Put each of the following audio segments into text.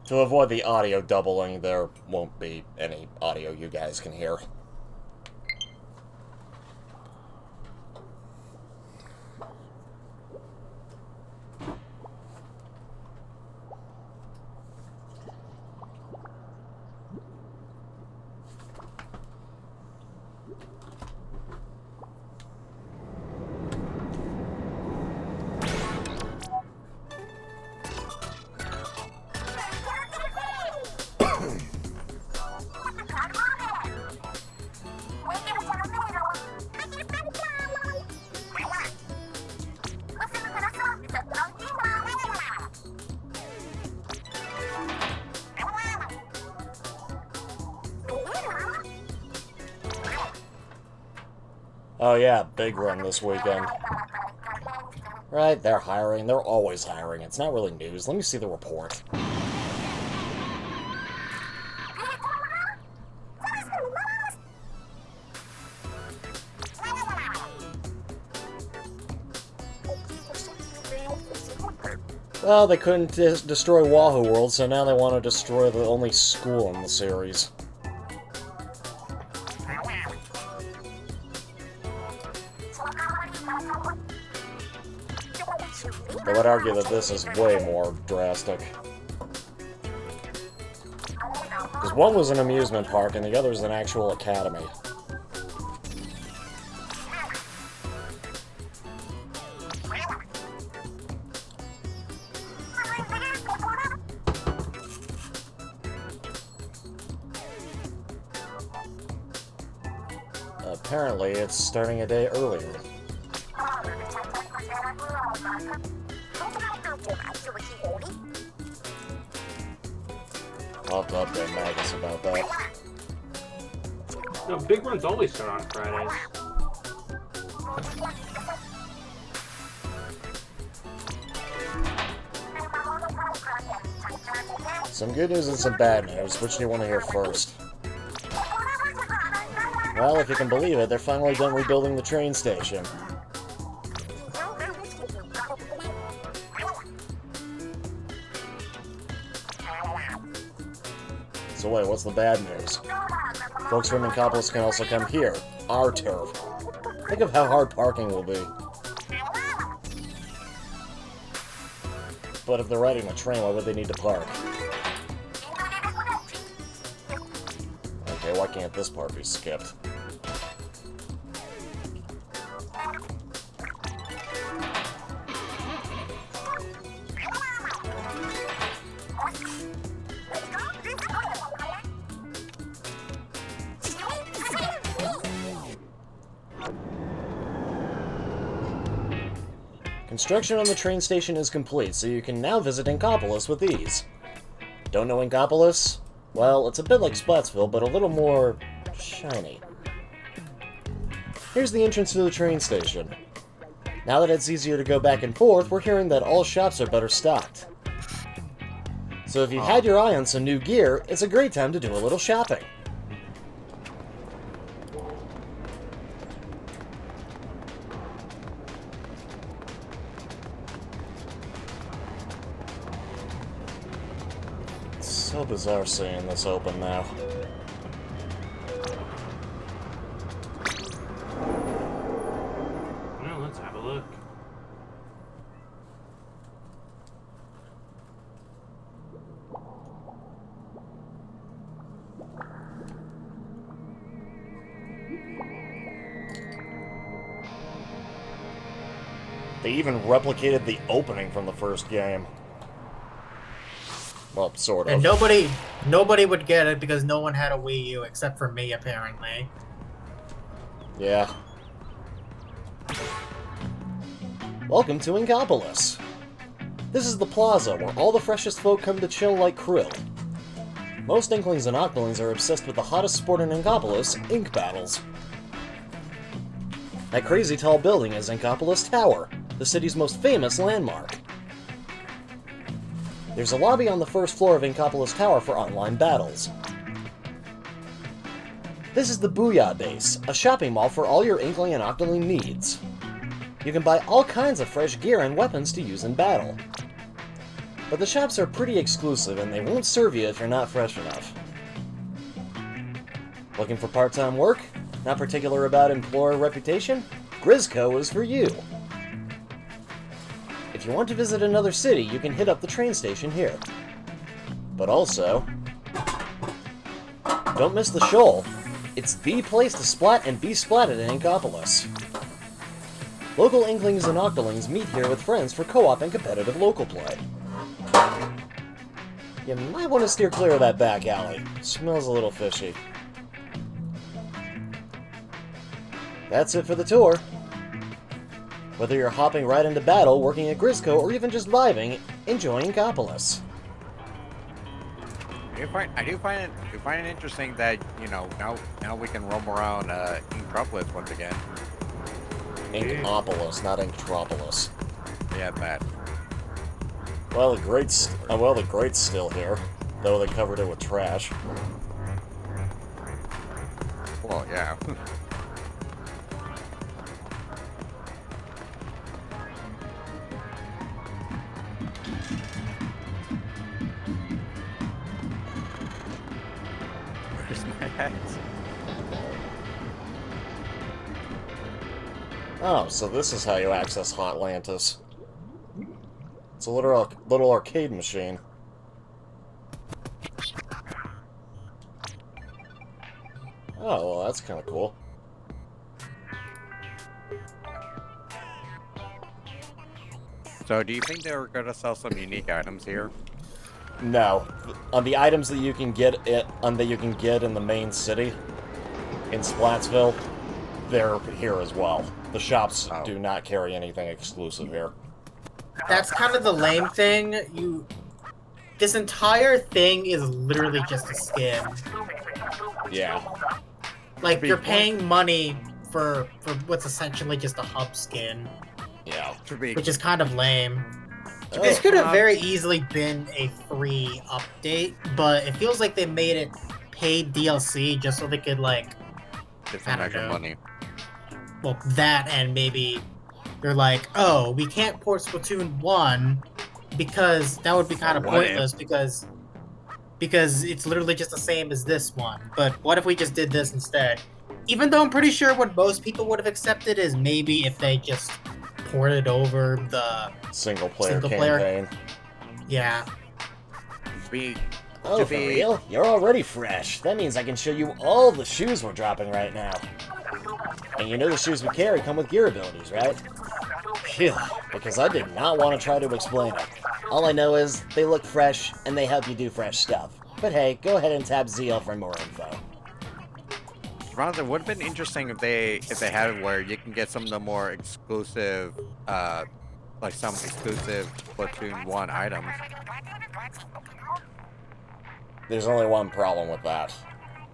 To avoid the audio doubling, there won't be any audio you guys can hear. Oh yeah, big run this weekend. Right, they're hiring. They're always hiring. It's not really news. Let me see the report. Well, they couldn't destroy Wahoo World, so now they want to destroy the only school in the series. I would argue that this is way more drastic. Because one was an amusement park and the other is an actual academy. Apparently, it's starting a day earlier. I'll have to update Magus about that. No, big runs always start on Fridays. Some good news and some bad news. Which do you want to hear first? Well, if you can believe it, they're finally done rebuilding the train station. So wait, what's the bad news? Folks from Inkopolis can also come here, our turf. Think of how hard parking will be. But if they're riding the train, why would they need to park? Okay, why can't this part be skipped? Construction on the train station is complete, so you can now visit Inkopolis with ease. Don't know Inkopolis? Well, it's a bit like Splatsville, but a little more shiny. Here's the entrance to the train station. Now that it's easier to go back and forth, we're hearing that all shops are better stocked. So if you've had your eye on some new gear, it's a great time to do a little shopping. So bizarre seeing this open now. Well, let's have a look. They even replicated the opening from the first game. Well, sort of. And nobody would get it because no one had a Wii U except for me, apparently. Yeah. Welcome to Inkopolis. This is the plaza where all the freshest folk come to chill like krill. Most Inklings and Octolings are obsessed with the hottest sport in Inkopolis, ink battles. That crazy tall building is Inkopolis Tower, the city's most famous landmark. There's a lobby on the first floor of Inkopolis Tower for online battles. This is the Booyah Base, a shopping mall for all your Inkling and Octoling needs. You can buy all kinds of fresh gear and weapons to use in battle. but the shops are pretty exclusive and they won't serve you if you're not fresh enough. Looking for part-time work? Not particular about employer reputation? Grizzco is for you. If you want to visit another city, you can hit up the train station here. But also, don't miss the Shoal. It's the place to splat and be splatted in Inkopolis. Local Inklings and Octolings meet here with friends for co-op and competitive local play. You might want to steer clear of that back alley. Smells a little fishy. That's it for the tour. Whether you're hopping right into battle, working at Grizzco, or even just vibing, enjoying Inkopolis. I do find it interesting that, you know, now we can roam around Inkopolis once again. Inkopolis, not Inktropolis. Yeah, that. Well, the Great's still here, though they covered it with trash. Well, yeah. Where's my hat? Oh, so this is how you access Hotlantis. It's a little arcade machine. Oh, well, that's kind of cool. So, do you think they were going to sell some unique items here? No, on the items that you can get in the main city, in Splatsville, they're here as well. The shops do not carry anything exclusive here. That's kind of the lame thing. This entire thing is literally just a skin. Yeah. Like, you're paying money for what's essentially just a hub skin. Yeah. Which is kind of lame. This could have very easily been a free update, but it feels like they made it paid DLC just so they could, like, Get some extra money. Well, that and maybe you're like, oh, we can't port Splatoon 1 because that would be kind of pointless because it's literally just the same as this one. But what if we just did this instead? Even though I'm pretty sure what most people would have accepted is maybe if they just ported over the single player campaign. Yeah. Oh, for real? You're already fresh. That means I can show you all the shoes we're dropping right now. And you know the shoes we carry come with gear abilities, right? Phew, because I did not want to try to explain it. All I know is they look fresh and they help you do fresh stuff. But hey, go ahead and tap ZL for more info. It would have been interesting if they had it where you can get some of the more exclusive, like some exclusive Splatoon 1 items. There's only one problem with that.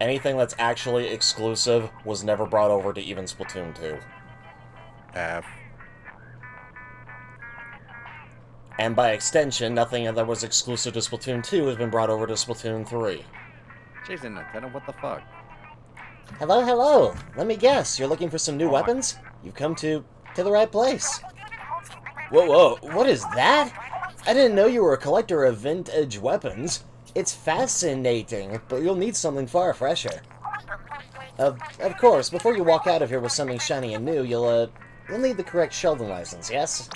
Anything that's actually exclusive was never brought over to even Splatoon 2. And by extension, nothing that was exclusive to Splatoon 2 has been brought over to Splatoon 3. Jason, Nintendo, what the fuck? Hello, hello! Let me guess, you're looking for some new weapons? You've come to the right place. Whoa, what is that? I didn't know you were a collector of vintage weapons. It's fascinating, but you'll need something far fresher. Of course, before you walk out of here with something shiny and new, you'll need the correct Sheldon license, yes?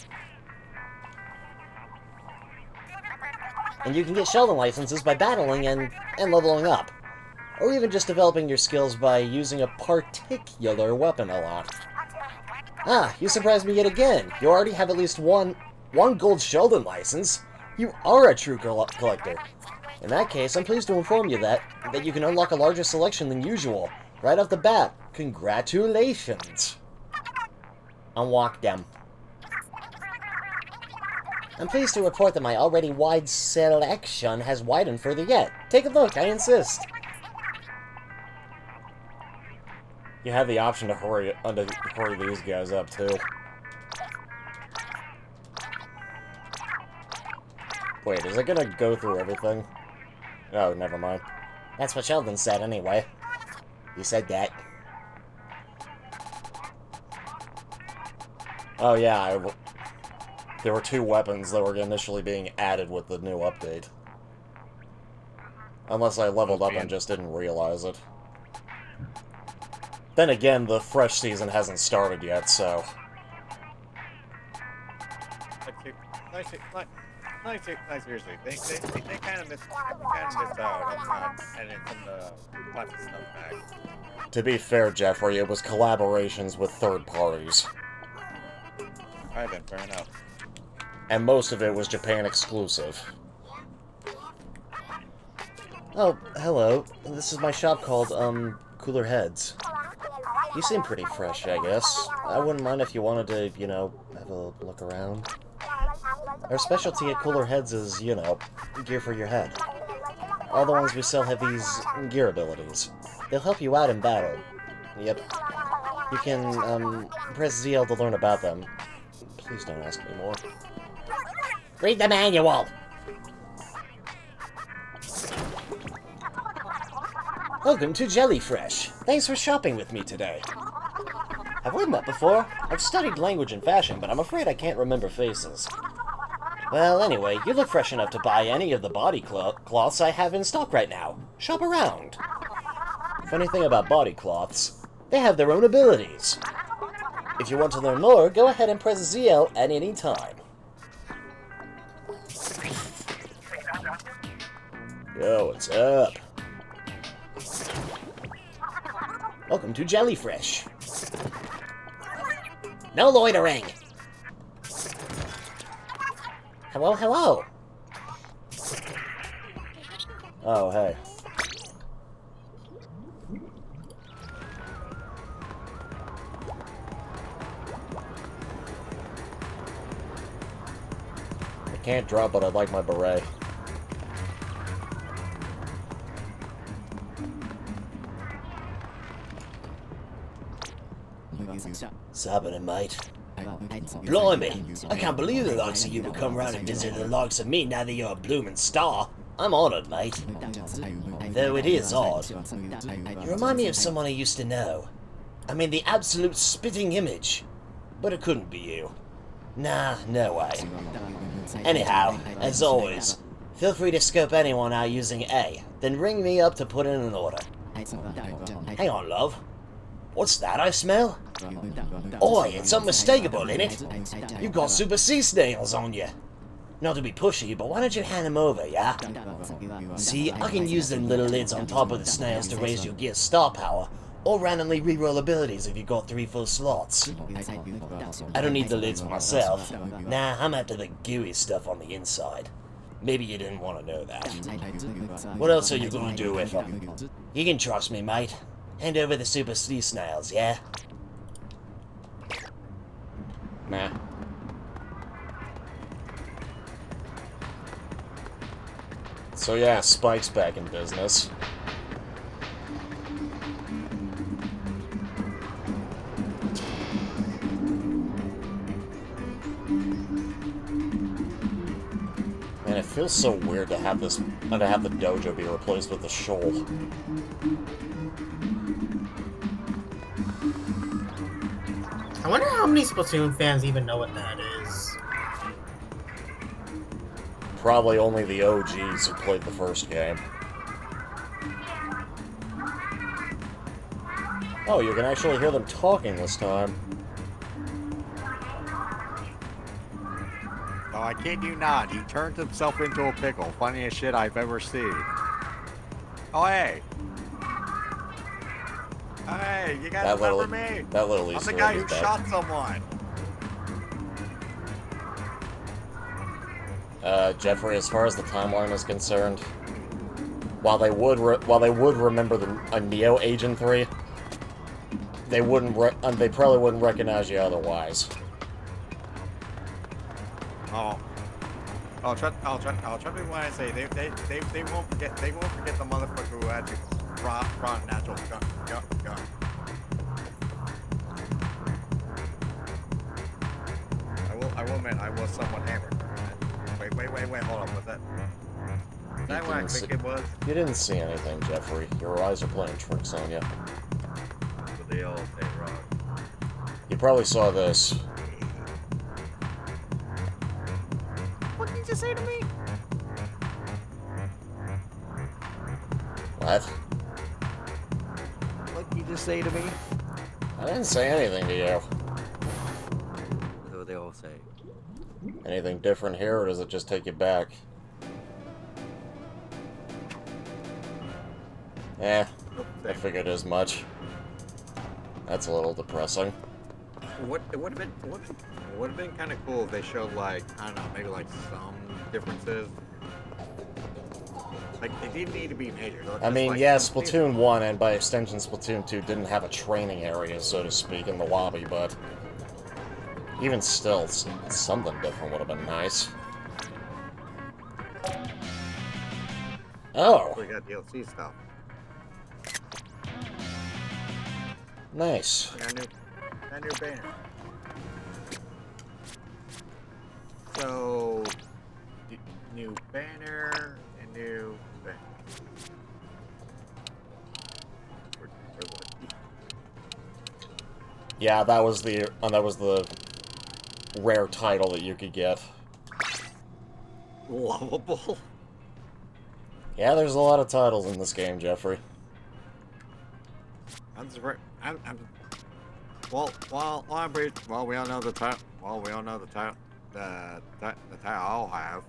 And you can get Sheldon licenses by battling and leveling up. Or even just developing your skills by using a particular weapon a lot. Ah, you surprised me yet again. You already have at least one gold Sheldon license. You are a true collector. In that case, I'm pleased to inform you that you can unlock a larger selection than usual. Right off the bat. Congratulations. Unlock them. I'm pleased to report that my already wide selection has widened further yet. Take a look, I insist. You have the option to hurry these guys up, too. Wait, is it gonna go through everything? Oh, never mind. That's what Sheldon said, anyway. He said that. Oh, yeah, There were 2 weapons that were initially being added with the new update. Unless I leveled up and just didn't realize it. Then again, the fresh season hasn't started yet, so... Seriously, they kind of missed out on adding some of the classic stuff back. To be fair, Jeffrey, it was collaborations with third parties. Alright then, fair enough. And most of it was Japan exclusive. Oh, hello. This is my shop called, Cooler Heads. You seem pretty fresh, I guess. I wouldn't mind if you wanted to, you know, have a look around. Our specialty at Cooler Heads is, you know, gear for your head. All the ones we sell have these gear abilities. They'll help you out in battle. Yep. You can, press ZL to learn about them. Please don't ask me more. Read the manual! Welcome to Jellyfresh. Thanks for shopping with me today. Have we met before? I've studied language and fashion, but I'm afraid I can't remember faces. Well, anyway, you look fresh enough to buy any of the body cloths I have in stock right now. Shop around. Funny thing about body cloths, they have their own abilities. If you want to learn more, go ahead and press ZL at any time. Yo, what's up? Welcome to Jellyfresh. No loitering! Hello, hello! Oh, hey. I can't drop, but I'd like my beret. What's happening, mate? Blimey, I can't believe the likes of you would come round and visit the likes of me now that you're a bloomin' star. I'm honoured, mate. Though it is odd. You remind me of someone I used to know. I mean, the absolute spitting image. But it couldn't be you. Nah, no way. Anyhow, as always, feel free to scope anyone out using A, then ring me up to put in an order. Hang on, love. What's that I smell? Oi, it's unmistakable, innit? You've got super sea snails on you. Not to be pushy, but why don't you hand them over, yeah? See, I can use them little lids on top of the snails to raise your gear's star power, or randomly reroll abilities if you've got 3 full slots. I don't need the lids myself. Nah, I'm after the gooey stuff on the inside. Maybe you didn't want to know that. What else are you gonna do with them? You can trust me, mate. Hand over the super sea snails, yeah? Nah. So yeah, Spike's back in business. Man, it feels so weird to have this, to have the dojo be replaced with the shoal. I wonder how many Splatoon fans even know what that is. Probably only the OGs who played the first game. Oh, you can actually hear them talking this time. Oh, I kid you not. He turned himself into a pickle. Funniest shit I've ever seen. Oh, hey. Hey, you guys remember me? That little I'm Easter the guy egg who is back. shot someone. Jeffrey, as far as the timeline is concerned, while they would remember a Neo Agent 3, they probably wouldn't recognize you otherwise. I'll trust me when I say they won't forget the motherfucker who had to brought natural gun. I will admit I was somewhat hammered. Wait, hold on, what's that? Is that what I think it was? You didn't see anything, Jeffrey. Your eyes are playing tricks on you. But they all say wrong. You probably saw this. did you say to me? What? What did you just say to me? I didn't say anything to you. That's what they all say. Anything different here, or does it just take you back? Eh, I figured as much. That's a little depressing. It would have been kind of cool if they showed like, I don't know, maybe like some differences. Like they didn't need to be major. I mean, yeah, Splatoon 1 and by extension Splatoon 2 didn't have a training area, so to speak, in the lobby, but even still, something different would have been nice. Oh, We got DLC stuff. nice. Got a new banner. So, new banner and new banner. Yeah, that was the rare title that you could get. Lovable. Yeah, there's a lot of titles in this game, Jeffrey. Well, we all know the title. Well, we all know the title. The title I'll have.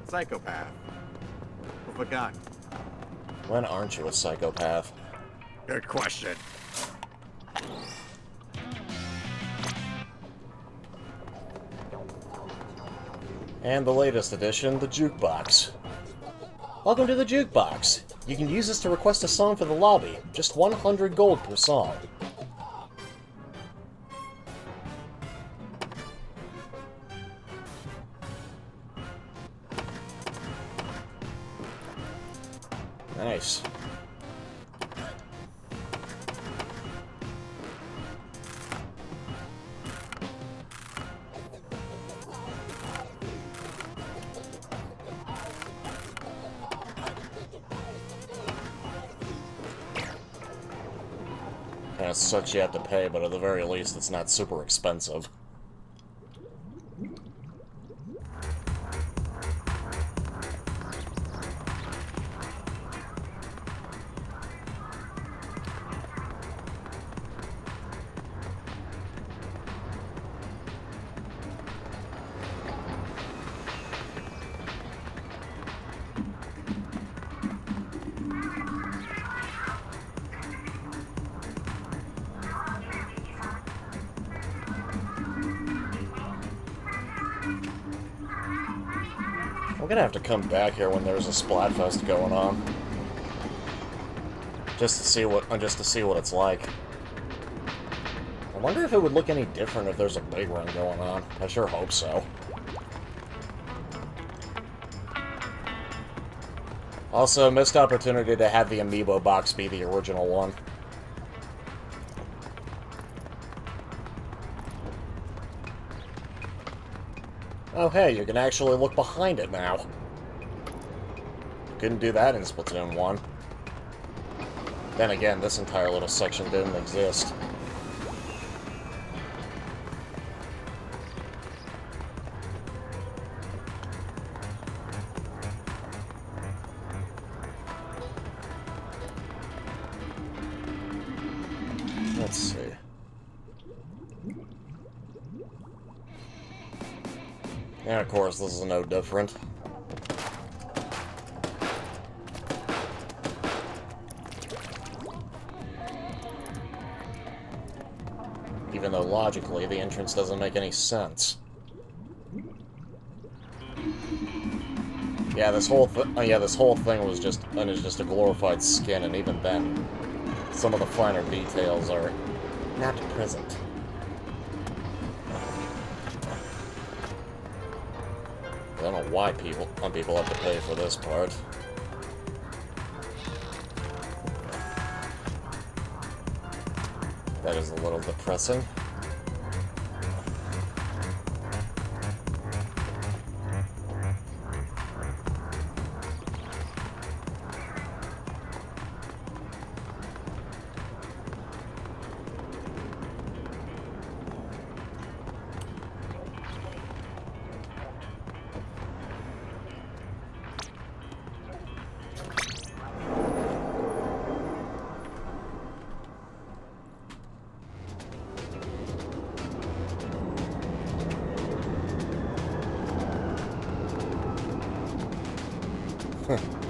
Psychopath. With a gun. When aren't you a psychopath? Good question. And the latest edition, the Jukebox. Welcome to the Jukebox. You can use this to request a song for the lobby. Just 100 gold per song. Nice. Kinda sucks you have to pay, but at the very least it's not super expensive. I'm gonna have to come back here when there's a Splatfest going on, just to see what it's like. I wonder if it would look any different if there's a big run going on. I sure hope so. Also, missed opportunity to have the amiibo box be the original one. Oh hey, you can actually look behind it now. Couldn't do that in Splatoon 1. Then again, this entire little section didn't exist. Let's see. And of course, this is no different. Even though logically, the entrance doesn't make any sense. Yeah, this whole thing was just a glorified skin, and even then, some of the finer details are not present. I don't know why some people have to pay for this part. That is a little depressing.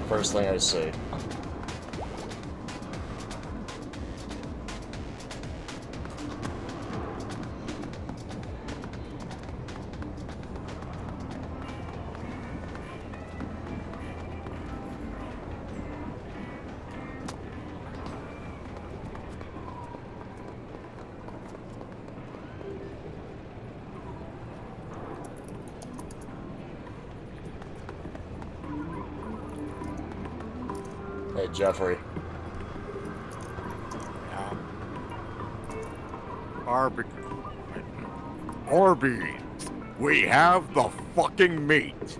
First thing I see. Hey, Jeffrey. Yeah. Arby's. We have the fucking meat.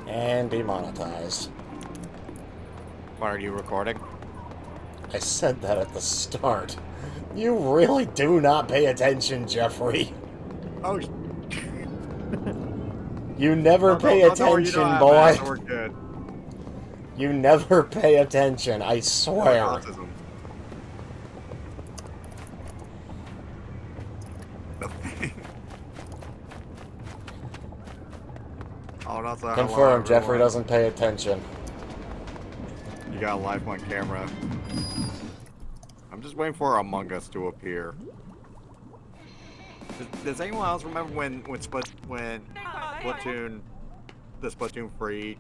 And demonetized. What, are you recording? I said that at the start. You really do not pay attention, Jeffrey. Oh, You never pay attention, boy. We're good. You never pay attention, I swear. Autism. Oh, that's a Confirm, Jeffrey doesn't pay attention. You got live on camera. I'm just waiting for Among Us to appear. Does anyone else remember when Splatoon, the Splatoon free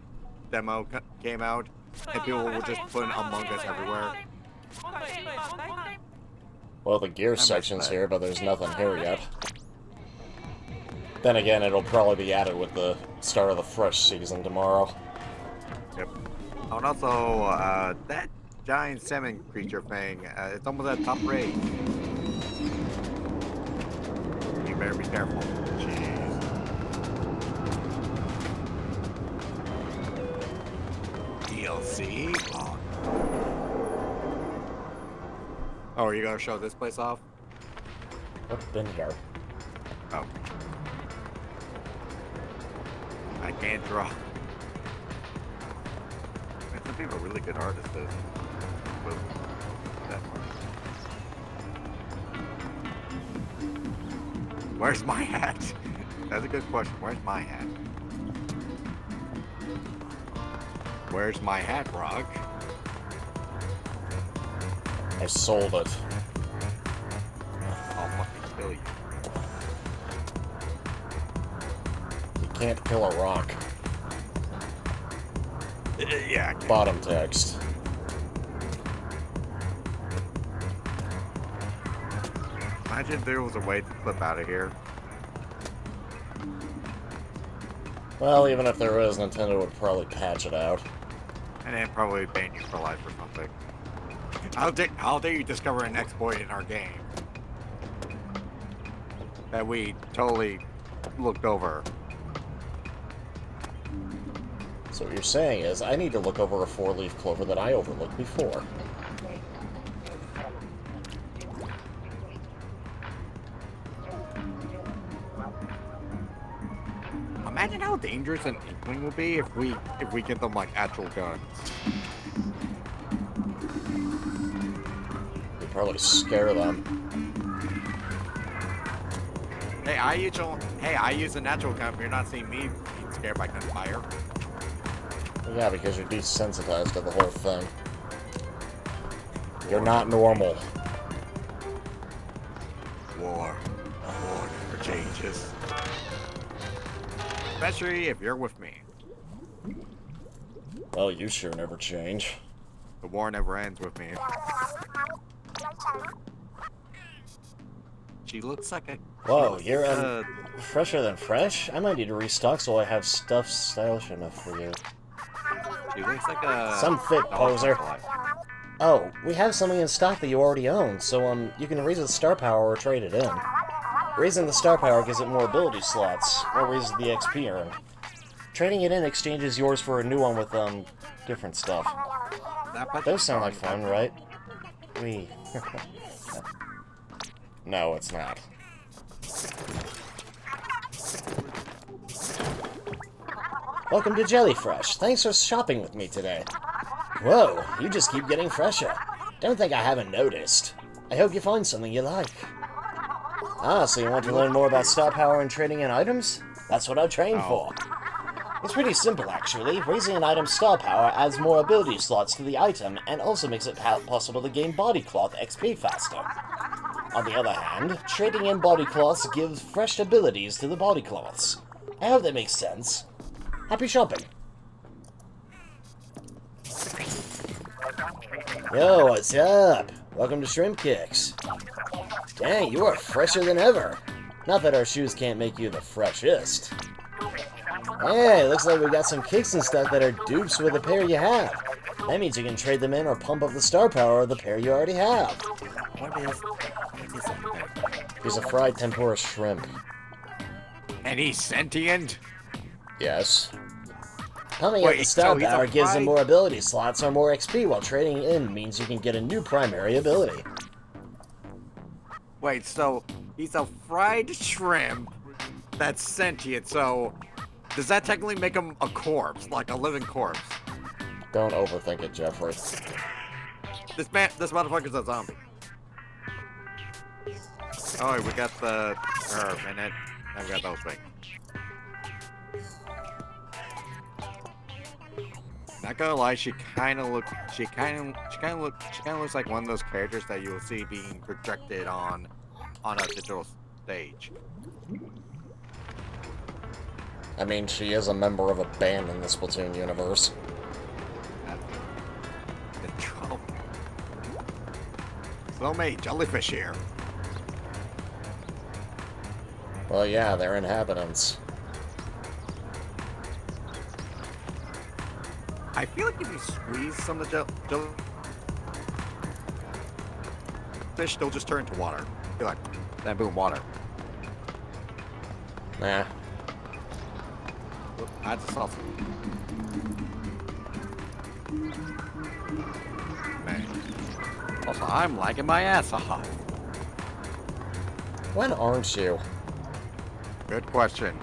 demo came out, and people were just putting Among Us everywhere? Well, the gear section's here, but there's nothing here yet. Then again, it'll probably be added with the start of the fresh season tomorrow. Yep. Oh, and also, that giant salmon creature thing, it's almost at top rate. You better be careful. Jeez. DLC? Oh, are you gonna show this place off? What's been here? Oh. I can't draw. Man, some people are really good artists, though. That one. Where's my hat? That's a good question. Where's my hat? Where's my hat, Rock? I sold it. I'll fucking kill you. You can't kill a rock. Yeah. Bottom text. Imagine there was a way to flip out of here. Well, even if there is, Nintendo would probably patch it out. And then probably ban you for life or something. How dare you discover an exploit in our game that we totally looked over? So what you're saying is, I need to look over a 4-leaf clover that I overlooked before. Imagine how dangerous an Inkling will be if we get them like actual guns. You'd probably scare them. Hey, I use a natural gun. But you're not seeing me being scared by gunfire. Yeah, because you're desensitized to the whole thing. You're not normal. War never changes. Especially if you're with me. Well, you sure never change. The war never ends with me. She looks like a... Whoa, you're fresher than fresh? I might need to restock so I have stuff stylish enough for you. She looks like a... Some fit poser. Oh, we have something in stock that you already own, so you can raise the star power or trade it in. Raising the star power gives it more ability slots, or raises the XP earned. Trading it in exchanges yours for a new one with, different stuff. Those sound like fun, right? No, it's not. Welcome to Jellyfresh. Thanks for shopping with me today. Whoa, you just keep getting fresher. Don't think I haven't noticed. I hope you find something you like. Ah, so you want to learn more about star power and trading in items? That's what I trained for. It's pretty simple, actually. Raising an item's star power adds more ability slots to the item, and also makes it possible to gain body cloth XP faster. On the other hand, trading in body cloths gives fresh abilities to the body cloths. I hope that makes sense. Happy shopping! Yo, what's up? Welcome to Shrimp Kicks. Dang, you are fresher than ever. Not that our shoes can't make you the freshest. Hey, looks like we got some kicks and stuff that are dupes with the pair you have. That means you can trade them in or pump up the star power of the pair you already have. What is that? He's a fried tempura shrimp. And he's sentient? Yes. Pumping up the star power gives him more ability slots or more XP, while trading in means you can get a new primary ability. Wait, so he's a fried shrimp that's sentient, so does that technically make him a corpse, like a living corpse? Don't overthink it, Jeffrey. This motherfucker's a zombie. Oh, we got the herb in it. And we got those things. Not gonna lie, she kind of looks like one of those characters that you will see being projected on a digital stage. I mean, she is a member of a band in the Splatoon universe. The trouble. So many jellyfish here. Well, yeah, they're inhabitants. I feel like if you squeeze some of the jellyfish, they'll just turn into water. You're like, then boom, water. Nah. That's a sauce. Man. Also, I'm liking my ass off. When aren't you? Good question.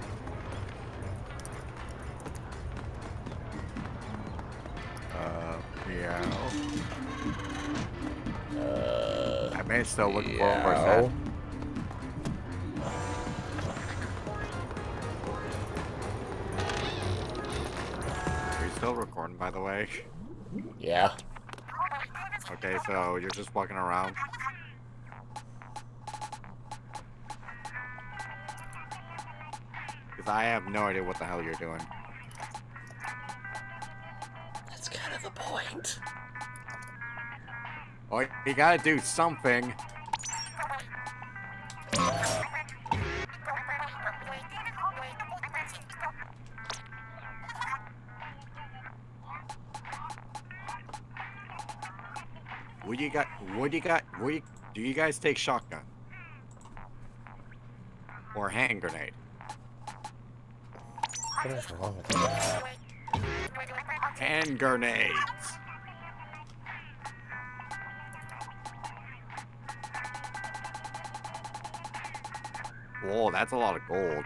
Yeah. I may still look for that. Are you still recording, by the way? Yeah. Okay, so you're just walking around. Because I have no idea what the hell you're doing. That's kind of the point. Oh, you gotta do something. Do you guys take shotgun? Or hand grenade? What is wrong with that? Hand grenades! Whoa, that's a lot of gold.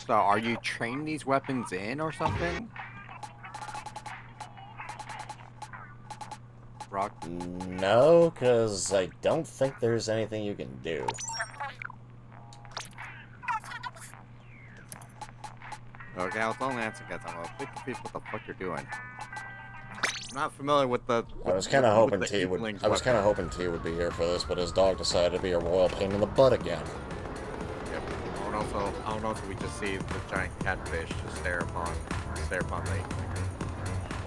So, are you training these weapons in or something? Rock? No, because I don't think there's anything you can do. Okay, I was only answering because I'm a bit confused what the fuck you're doing. I'm not familiar with the... I was kind of hoping T would be here for this, but his dog decided to be a royal pain in the butt again. Yep. I don't know if we just see the giant catfish just stare upon the...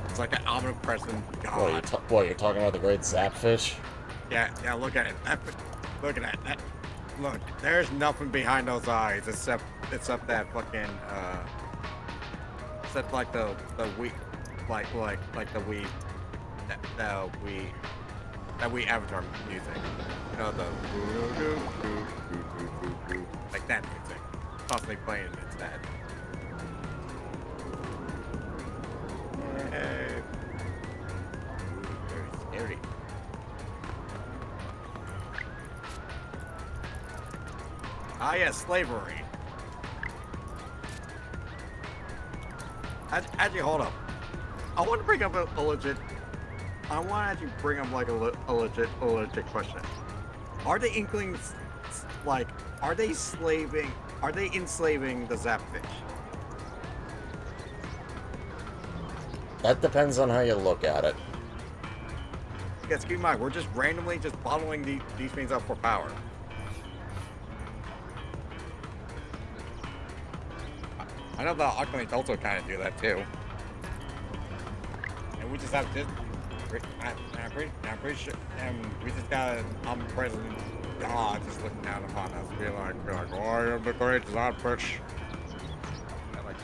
It's like an omnipresent god. What, you're talking about the great Zapfish? Yeah, look at it. Look at that. Look, there's nothing behind those eyes except that fucking except like the we like the we that we Avatar music. You know, the like that music. Constantly playing instead. Very scary. Ah, yes, slavery. Actually, hold up. I want to bring up a legit I want to actually bring up like a legit question. Are the Inklings like? Are they enslaving the Zapfish? That depends on how you look at it. Because keep in mind, we're just randomly just bottling these things up for power. I know the Octolings also kind of do that too. And we just have this. I'm pretty sure. And we just got an omnipresent God just looking down upon us, being like, oh, I am the great Zapfish. I like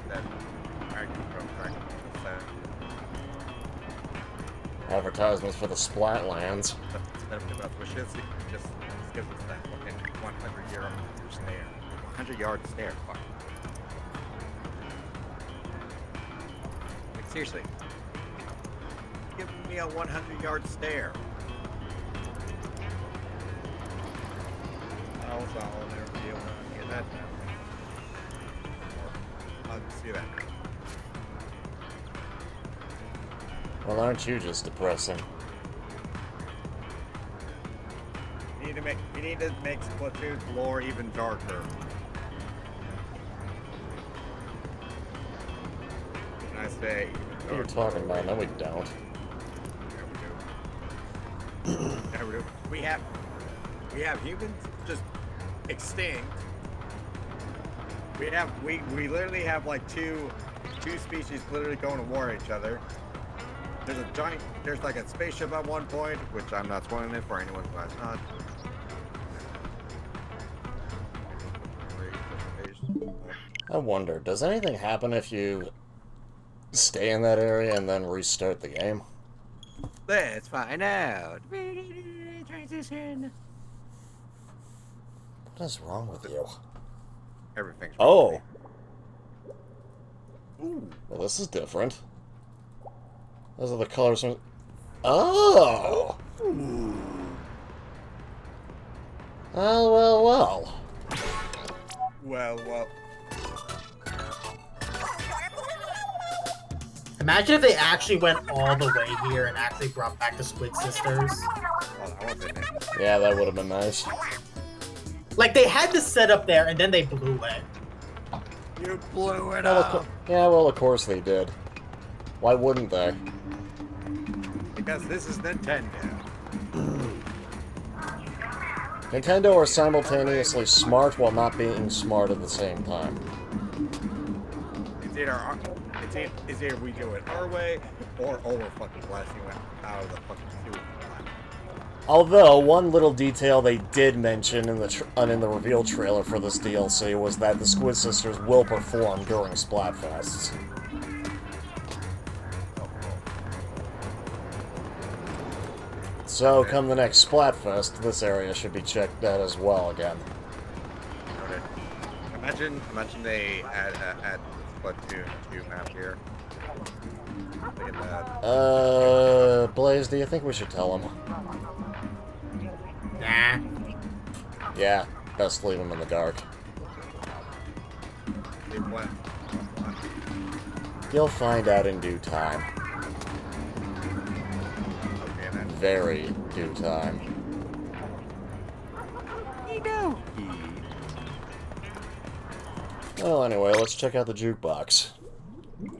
that. Advertisements for the Splatlands. Just gives us that fucking 100-yard stare. 100-yard stare. Fuck. Like, seriously. It's giving me a 100-yard stare. I'll never be able to get that down. I'll see that. Well, aren't you just depressing? We need to make Splatoon's lore even darker. Can I say? What are you talking about? No, we don't. Yeah, we do. We have humans just extinct. We literally have like two species literally going to war at each other. There's like a spaceship at one point, which I'm not spoiling it for anyone who has not. I wonder, does anything happen if you stay in that area and then restart the game? Let's find out. Transition. What is wrong with you? Everything's wrong Oh! with me. Ooh. Well, this is different. Those are the colors from... Oh! Oh, well. Well. Imagine if they actually went all the way here and actually brought back the Squid Sisters. Well, I wasn't it. Yeah, that would have been nice. Like, they had to set up there, and then they blew it. You blew it Well, up. yeah, well, of course they did. Why wouldn't they? Because this is Nintendo. Nintendo are simultaneously smart while not being smart at the same time. It's either we do it our way, or we're fucking blasting it out of the fucking sewer. Although, one little detail they did mention in the reveal trailer for this DLC was that the Squid Sisters will perform during Splatfests. So, come the next Splatfest, this area should be checked out as well again. Imagine they add Splatoon 2 map here. Look at that. Blaze, do you think we should tell him? Nah. Yeah, best leave him in the dark. You'll find out in due time. Okay, then. Very due time. Well, anyway, let's check out the jukebox. You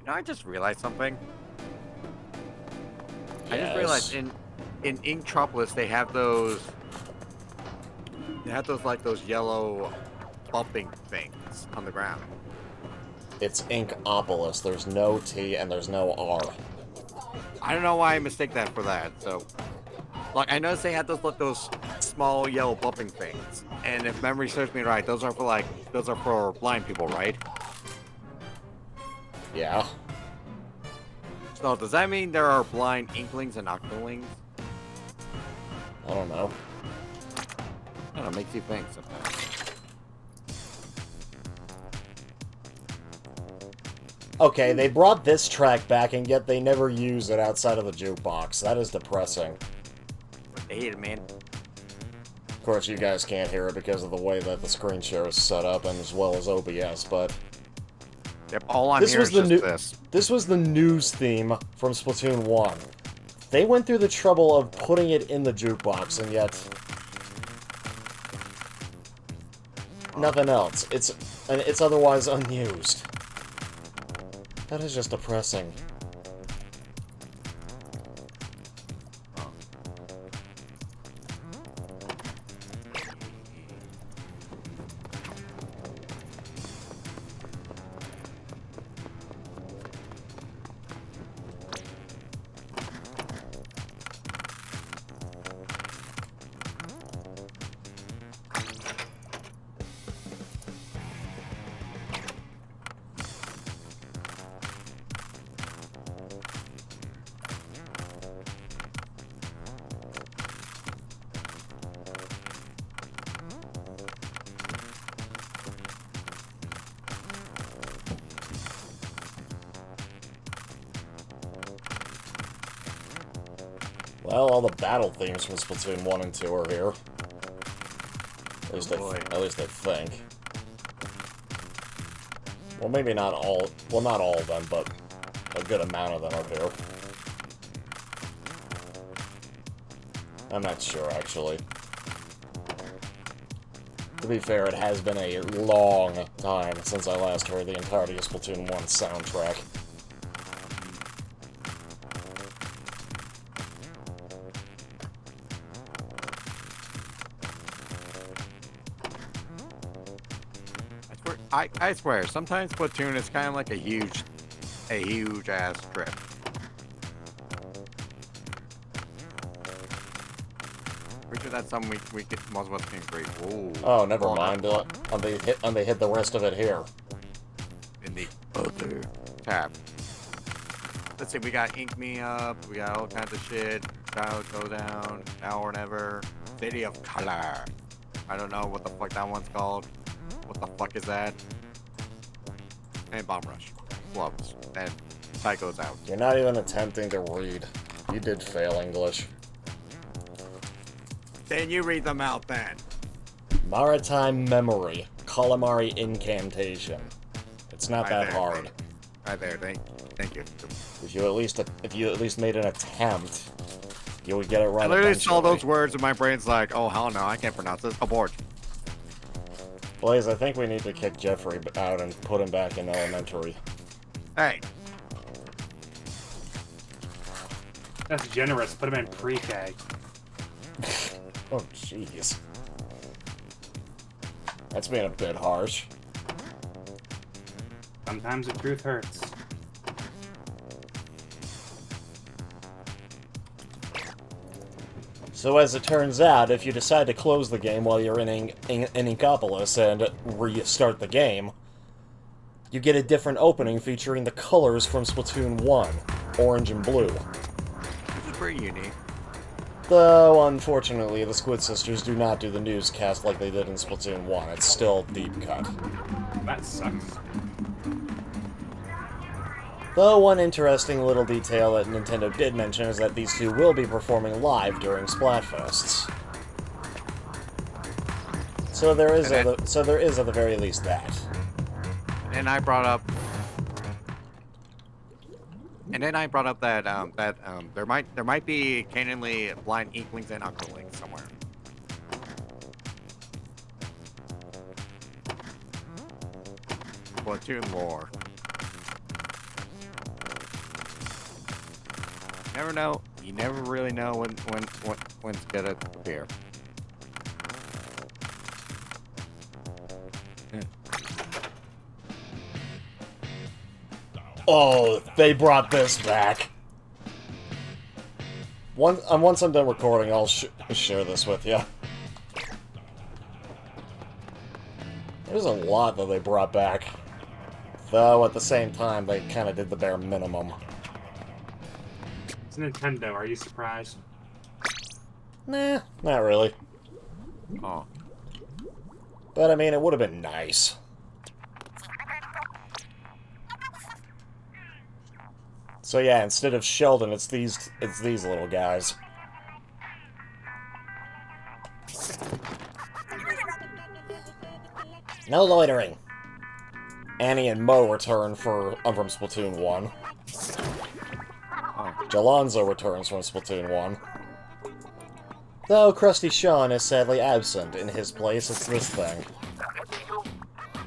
know, I just realized something. Yes. I just realized in Inkopolis they have those like those yellow bumping things on the ground. It's Inkopolis. There's no T and there's no R. I don't know why I mistake that for that. So, like, I noticed they had those small yellow bumping things, and if memory serves me right, those are for blind people, right? Yeah. So does that mean there are blind Inklings and Octolings? I don't know. I don't know, makes you think sometimes. Okay, they brought this track back, and yet they never use it outside of the jukebox. That is depressing. I hate it, man. Of course, you guys can't hear it because of the way that the screen share is set up, and as well as OBS, but... Yep, all I'm This hearing was is the just new. this. This was the news theme from Splatoon 1. They went through the trouble of putting it in the jukebox, and yet nothing else. It's otherwise unused. That is just depressing. Well, all the battle themes from Splatoon 1 and 2 are here. At least, at least I think. Well, maybe not all... Well, not all of them, but a good amount of them are here. I'm not sure, actually. To be fair, it has been a long time since I last heard the entirety of Splatoon 1's soundtrack. I swear, sometimes Splatoon is kind of like a huge ass trip. Pretty sure that's something we could, most of us can agree. Ooh, Oh, never mind. They hit the rest of it here. In the other tab. Let's see, we got Ink Me Up, we got all kinds of shit. Child Go Down, Now or Never, City of Color. I don't know what the fuck that one's called. What the fuck is that? And Bomb Rush. Gloves. And Psycho's out. You're not even attempting to read. You did fail English. Then you read them out then. Maritime Memory. Calamari Incantation. It's not that hard. Right there, thank you. If you at least made an attempt, you would get it right. I literally saw eventually. those words and my brain's like, oh hell no, I can't pronounce this. Abort. Blaze, I think we need to kick Jeffrey out and put him back in elementary. Hey. That's generous. Put him in pre-K. Oh, jeez. That's being a bit harsh. Sometimes the truth hurts. So as it turns out, if you decide to close the game while you're in Inkopolis and restart the game, you get a different opening featuring the colors from Splatoon 1, orange and blue. This is pretty unique. Though, unfortunately, the Squid Sisters do not do the newscast like they did in Splatoon 1. It's still deep cut. That sucks. Though one interesting little detail that Nintendo did mention is that these two will be performing live during Splatfests. So there is at the very least that. And I brought up that there might be canonly blind inklings and underlings somewhere. Splatoon lore. Never know. You never really know when it's gonna appear. Oh, they brought this back. Once I'm done recording, I'll share this with you. There's a lot that they brought back. Though, at the same time, they kind of did the bare minimum. It's Nintendo. Are you surprised? Nah, not really. Oh. But, I mean, it would have been nice. So yeah, instead of Sheldon, it's these little guys. No loitering. Annie and Mo return from Splatoon 1. Oh. Jalonzo returns from Splatoon 1. Though Krusty Sean is sadly absent. In his place, it's this thing.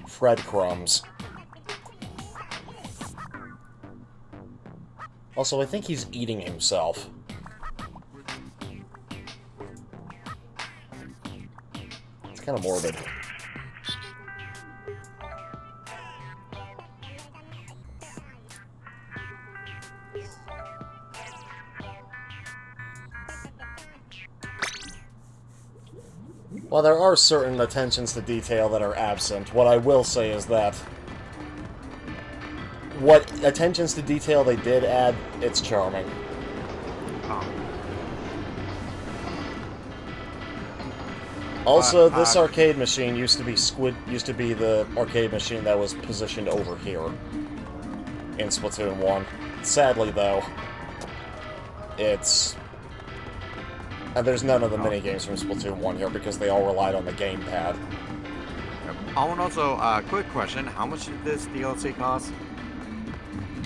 Fred Crumbs. Also, I think he's eating himself. It's kind of morbid. While there are certain attentions to detail that are absent, what I will say is that what attentions to detail they did add, it's charming. Oh. Also, this arcade machine used to be the arcade machine that was positioned over here in Splatoon 1. Sadly, though, it's... And there's none of the minigames from Splatoon 1 here because they all relied on the gamepad. Oh, and also, quick question. How much did this DLC cost?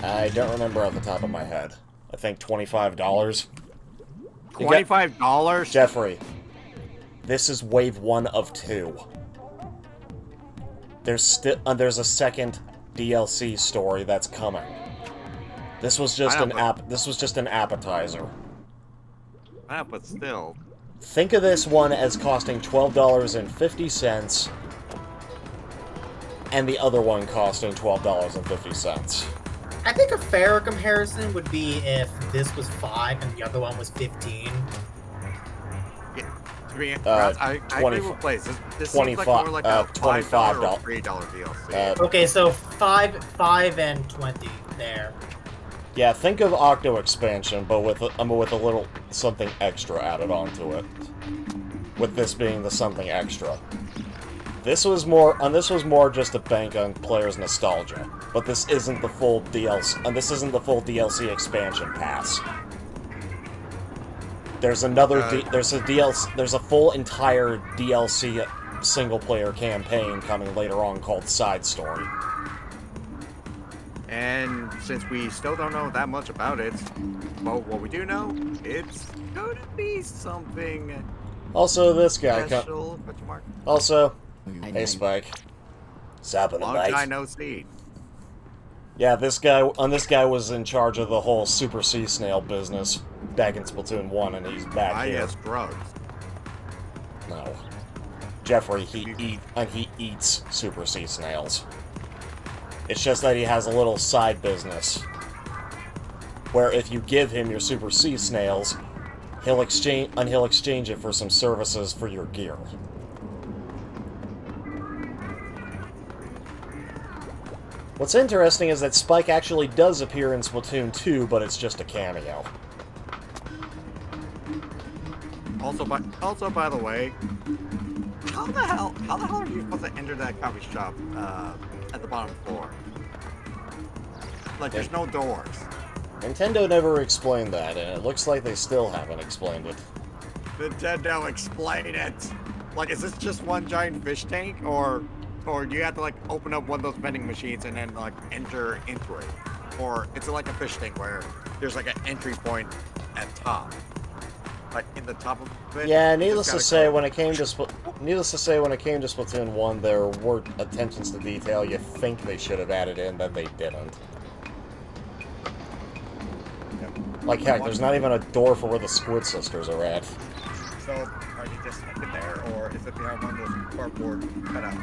I don't remember off the top of my head. I think $25. $25? Jeffrey, this is wave 1 of 2. There's a second DLC story that's coming. This was just an appetizer. Yeah, but still. Think of this one as costing $12.50, and the other one costing $12.50. I think a fair comparison would be if this was 5 and the other one was 15. Yeah, to be honest, I agree with Blaze. This seems like more like a $5 or $3 DLC. Okay, so 5 and 20 there. Yeah, think of Octo Expansion, but with a little something extra added onto it. With this being the something extra. This was more just a bank on players' nostalgia, but this isn't the full DLC, and this isn't the full DLC expansion pass. There's there's a full entire DLC single-player campaign coming later on called Side Story. And since we still don't know that much about it, well, what we do know, it's gonna be something Also, this guy special. Question mark? Also, hey Spike. What's happening, Long mate? guy, no seed. Yeah, this guy was in charge of the whole Super Sea Snail business back in Splatoon 1, and he's back here. Yes, drugs. No. Jeffrey, he eats Super Sea Snails. It's just that he has a little side business where if you give him your Super Sea Snails, he'll exchange it for some services for your gear. What's interesting is that Spike actually does appear in Splatoon 2, but it's just a cameo. Also, by the way, how the hell are you supposed to enter that coffee shop at the bottom floor? Like, there's no doors. Nintendo never explained that, and it looks like they still haven't explained it. Nintendo, explain it! Like, is this just one giant fish tank, or do you have to, like, open up one of those vending machines and then, like, enter into it? Or is it like a fish tank where there's, like, an entry point at top? Like, in the top of it? Yeah, needless to say, when it came to Splatoon 1, there were attentions to detail you think they should have added in that they didn't. Like, heck, there's not even a door for where the Squid Sisters are at. So, are you just sticking there, or is it behind one of those cardboard cutouts?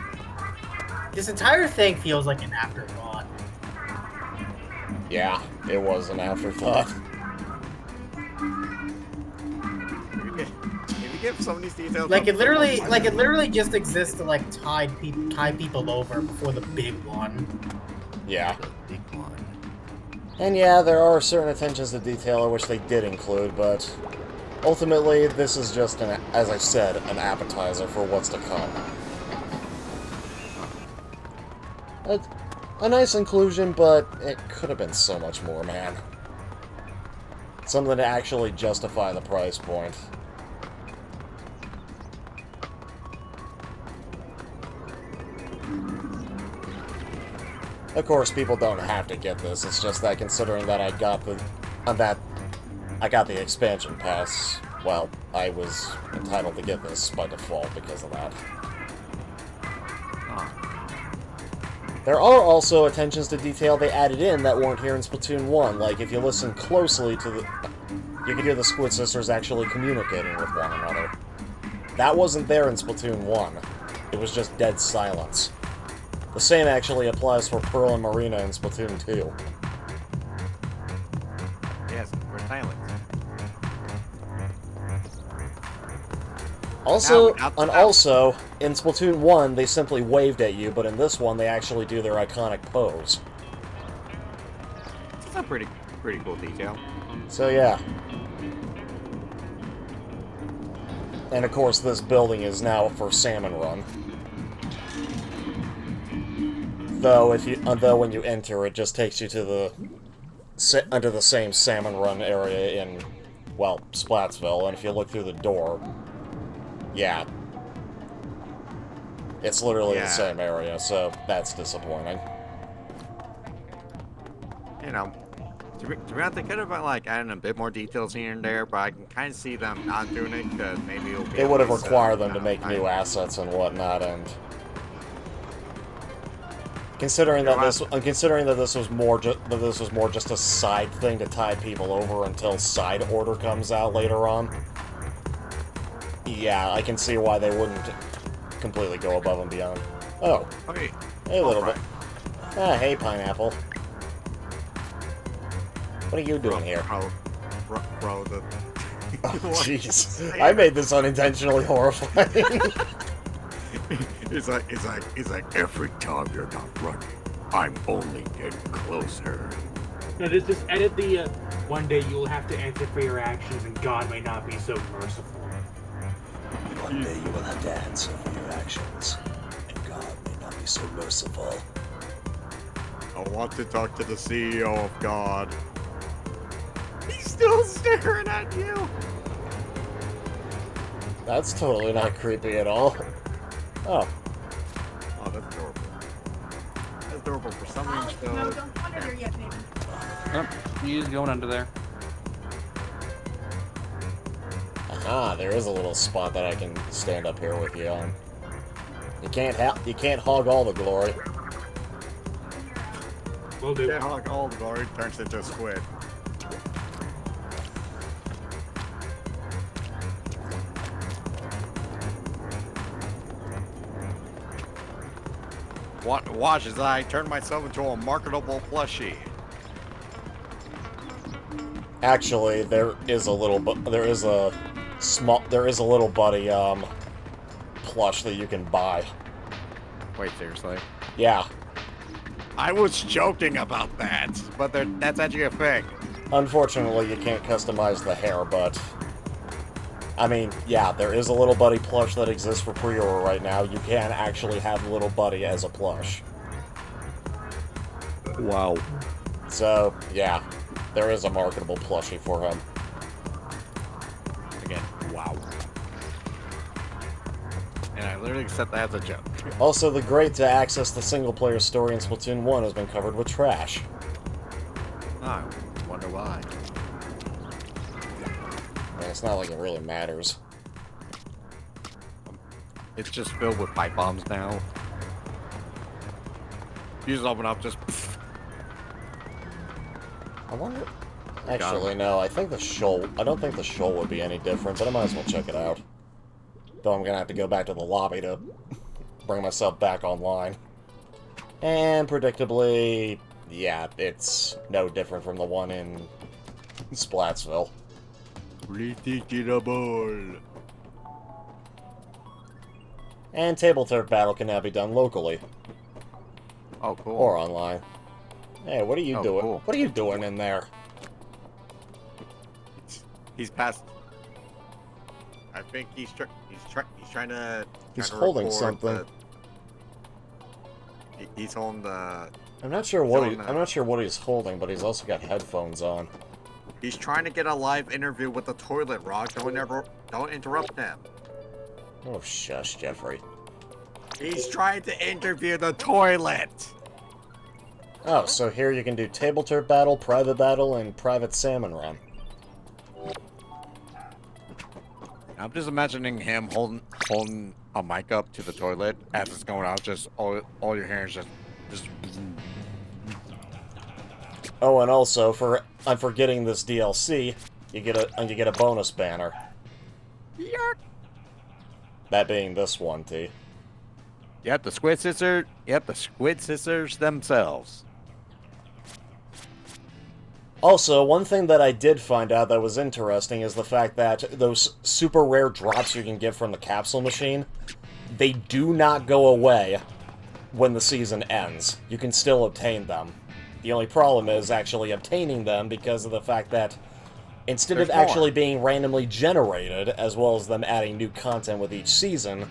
This entire thing feels like an afterthought. Yeah, it was an afterthought. If you give some of these details... Like it literally just exists to like tie people over before the big one. Yeah. The big one. And yeah, there are certain attentions to detail which they did include, but ultimately, this is just, as I said, an appetizer for what's to come. A nice inclusion, but it could have been so much more, man. Something to actually justify the price point. Of course, people don't have to get this. It's just that considering that I got the expansion pass, well, I was entitled to get this by default because of that. There are also attentions to detail they added in that weren't here in Splatoon 1, like if you listen closely to the... You can hear the Squid Sisters actually communicating with one another. That wasn't there in Splatoon 1. It was just dead silence. The same actually applies for Pearl and Marina in Splatoon 2. Yes, we're silent. Also, Now, also, in Splatoon 1, they simply waved at you, but in this one, they actually do their iconic pose. It's a pretty cool detail. So yeah. And of course, this building is now for Salmon Run. Though when you enter, it just takes you to under the same Salmon Run area in, well, Splatsville, and if you look through the door, yeah, it's literally the same area, so that's disappointing. You know, to be honest, they could have like added a bit more details here and there, but I can kind of see them not doing it because maybe it would have required them to make new assets and whatnot, and considering that this was more just a side thing to tide people over until Side Order comes out later on. Yeah, I can see why they wouldn't completely go above and beyond. Oh, okay. Hey, little bit. Ah, hey, Pineapple. What are you doing here? Bro, Oh, jeez. I made this unintentionally horrifying. It's like every time you're not running, I'm only getting closer. No, just edit the, one day you will have to answer for your actions and God may not be so merciful. One day you will have to answer for your actions, and God may not be so merciful. I want to talk to the CEO of God. He's still staring at you! That's totally not creepy at all. Oh. Oh, that's adorable. That's adorable for some reason, No, though. don't go under there yet, baby. Yep, he's going under there. Aha, there is a little spot that I can stand up here with you on. You can't hog all the glory. Will do. Can't hog all the glory, turns into a squid. Watch as I turn myself into a marketable plushie. Actually, there is a little buddy plush that you can buy. Wait, seriously? Yeah. I was joking about that, but that's actually a thing. Unfortunately, you can't customize the hair, but I mean, yeah, there is a Little Buddy plush that exists for pre-order right now. You can actually have Little Buddy as a plush. Wow. So, yeah, there is a marketable plushie for him. Again, wow. And I literally accept that as a joke. Also, the grate to access the single-player story in Splatoon 1 has been covered with trash. Oh, I wonder why. I mean, it's not like it really matters. It's just filled with pipe bombs now. You just open up, just... I wonder... Actually, no, I don't think the shoal would be any different, but I might as well check it out. Though I'm gonna have to go back to the lobby to bring myself back online. And predictably, yeah, it's no different from the one in Splatsville. Ridiculous. And Table Turf Battle can now be done locally. Oh, cool. Or online. Hey, what are you doing? Cool. What are you doing in there? He's past. I think he's trying to. He's trying to holding record something. He's on the. I'm not sure what he's holding, but he's also got headphones on. He's trying to get a live interview with the toilet rock. Don't interrupt him. Oh, shush, Jeffrey. He's trying to interview the toilet. Oh, so here you can do table turf battle, and private salmon run. I'm just imagining him holding a mic up to the toilet as it's going out. Just all you're hearing is just. Oh, and also I'm forgetting this DLC. You get a bonus banner. Yark. That being this one, T. Yep, the squid scissors. Yep, the squid scissors themselves. Also, one thing that I did find out that was interesting is the fact that those super rare drops you can get from the capsule machine, they do not go away when the season ends. You can still obtain them. The only problem is actually obtaining them because of the fact that instead of actually being randomly generated, as well as them adding new content with each season,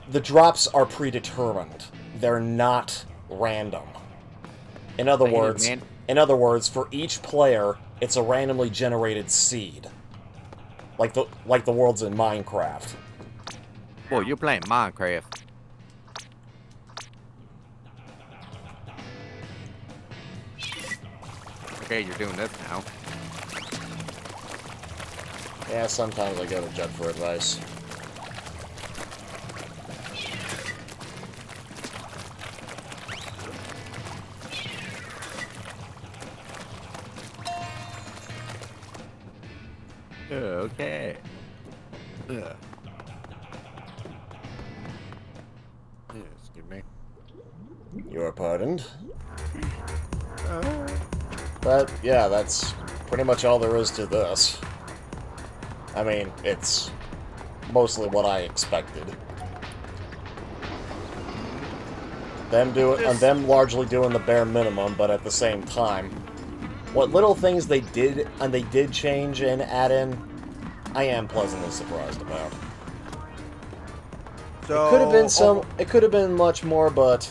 the drops are predetermined. They're not random. In other words, for each player, it's a randomly generated seed. Like the worlds in Minecraft. Boy, you're playing Minecraft. Okay, you're doing this now. Yeah, sometimes I go to Judd for advice. Okay. Excuse me. You are pardoned. But, yeah, that's pretty much all there is to this. I mean, it's mostly what I expected. Them largely doing the bare minimum, but at the same time, what little things they did change and add in, I am pleasantly surprised about. So, it could have been much more, but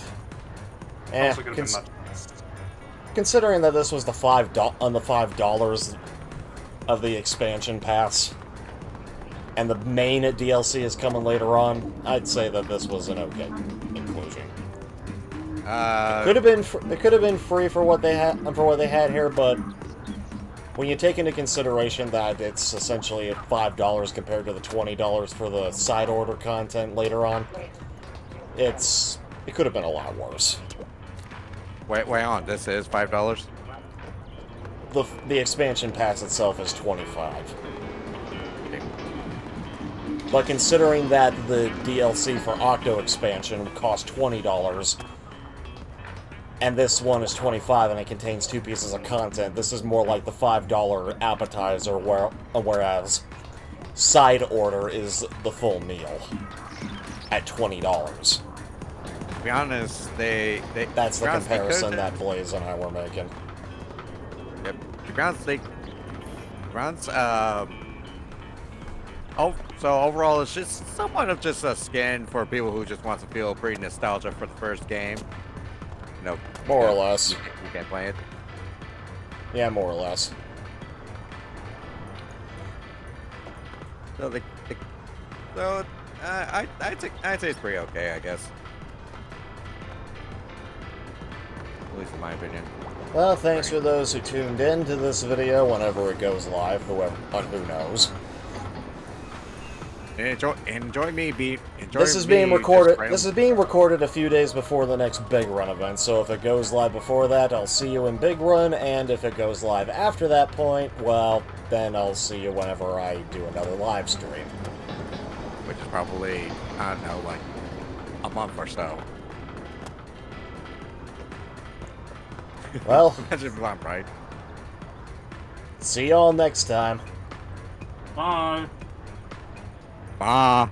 considering that this was the $5 of the expansion pass, and the main DLC is coming later on, I'd say that this was an okay inclusion. It could have been free for what they had here, but when you take into consideration that it's essentially $5 compared to the $20 for the side order content later on, it could have been a lot worse. Wait on. This is $5. The expansion pass itself is $25. But considering that the DLC for Octo expansion cost $20, and this one is $25 and it contains 2 pieces of content, this is more like the $5 appetizer, whereas side order is the full meal at $20. To be honest, that's the comparison that Blaze and I were making. Yep. To be honest, so overall, it's just somewhat of just a skin for people who just want to feel pretty nostalgia for the first game. You know, more or less. You can't play it. Yeah, more or less. So I'd say it's pretty okay, I guess. At least in my opinion. Well, thanks for those who tuned in to this video whenever it goes live, who knows. Enjoy me, Beat. This is being recorded a few days before the next Big Run event, so if it goes live before that, I'll see you in Big Run, and if it goes live after that point, well, then I'll see you whenever I do another live stream. Which is probably, I don't know, like a month or so. Well, imagine if I'm right. See y'all next time. Bye. Bye.